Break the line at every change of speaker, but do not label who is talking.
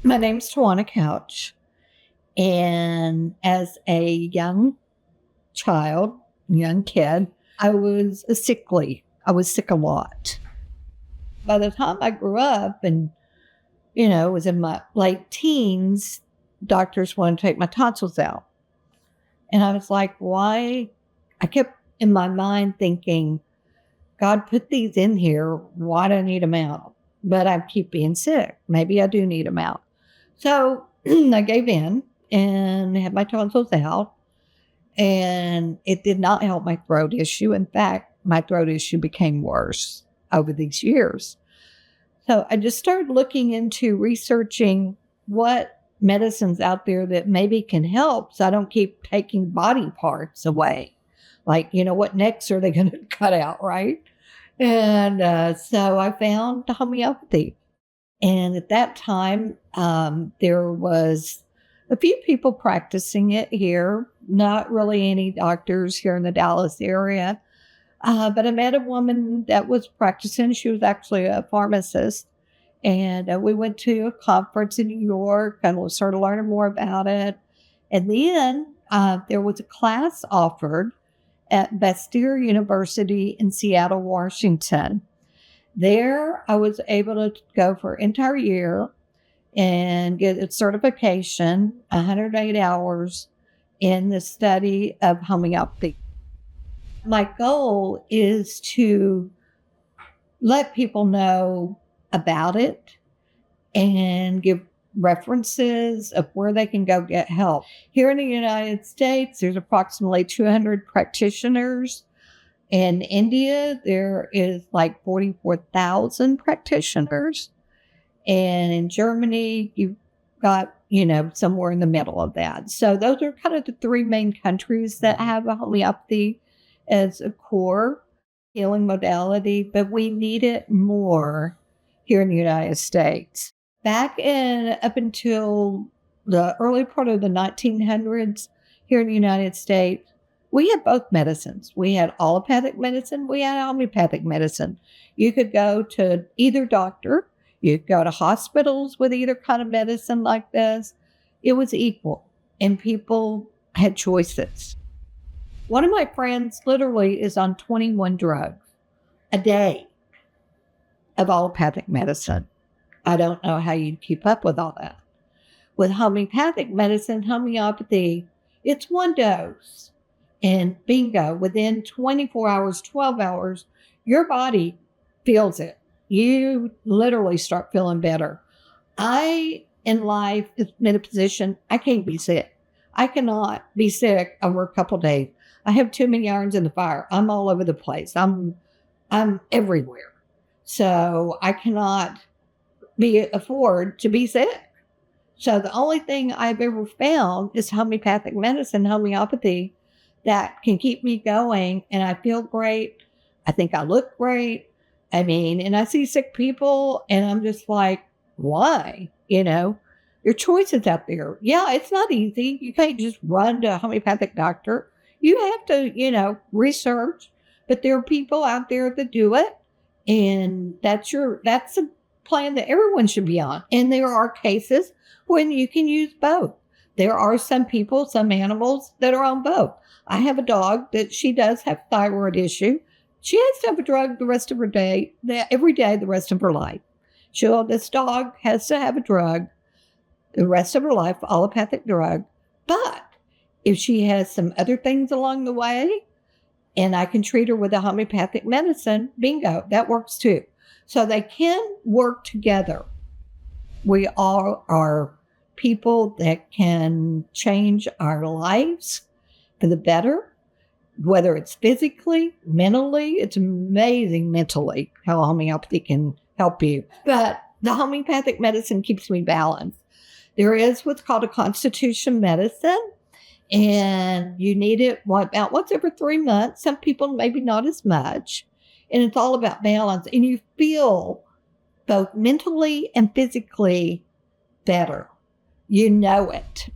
My name's Tawana Couch. And as a young kid, I was sickly. I was sick a lot. By the time I grew up and, was in my late teens, doctors wanted to take my tonsils out. And I was like, why? I kept in my mind thinking, God put these in here. Why do I need them out? But I keep being sick. Maybe I do need them out. So I gave in and had my tonsils out, and it did not help my throat issue. In fact, my throat issue became worse over these years. So I just started looking into researching what medicines out there that maybe can help so I don't keep taking body parts away. Like, what necks are they going to cut out, right? And so I found homeopathy. And at that time, there was a few people practicing it here, not really any doctors here in the Dallas area. But I met a woman that was practicing. She was actually a pharmacist. And we went to a conference in New York and started learning more about it. And then there was a class offered at Bastyr University in Seattle, Washington. There, I was able to go for an entire year and get a certification, 108 hours in the study of homeopathy. My goal is to let people know about it and give references of where they can go get help. Here in the United States, there's approximately 200 practitioners. In India, there is like 44,000 practitioners. And in Germany, you've got, somewhere in the middle of that. So those are kind of the three main countries that have a homeopathy as a core healing modality, but we need it more here in the United States. Up until the early part of the 1900s here in the United States, we had both medicines. We had allopathic medicine. We had homeopathic medicine. You could go to either doctor. You could go to hospitals with either kind of medicine like this. It was equal, and people had choices. One of my friends literally is on 21 drugs a day of allopathic medicine. I don't know how you'd keep up with all that. With homeopathic medicine, homeopathy, it's one dose. And bingo, within 24 hours, 12 hours, your body feels it. You literally start feeling better. I, in life, is in a position, I can't be sick. I cannot be sick over a couple of days. I have too many irons in the fire. I'm all over the place. I'm everywhere. So I cannot afford to be sick. So the only thing I've ever found is homeopathic medicine, homeopathy, that can keep me going, and I feel great. I think I look great. And I see sick people, and I'm just like, why? Your choices out there. Yeah, it's not easy. You can't just run to a homeopathic doctor. You have to, research, but there are people out there that do it, and that's a plan that everyone should be on. And there are cases when you can use both. There are some people, some animals that are on both. I have a dog that she does have thyroid issue. She has to have a drug the rest of her day, every day, the rest of her life. This dog has to have a drug the rest of her life, allopathic drug. But if she has some other things along the way, and I can treat her with a homeopathic medicine, bingo, that works too. So they can work together. We all are people that can change our lives for the better, whether it's physically, mentally. It's amazing mentally how homeopathy can help you. But the homeopathic medicine keeps me balanced. There is what's called a constitution medicine, and you need it about once every 3 months. Some people maybe not as much. And it's all about balance. And you feel both mentally and physically better. You know it.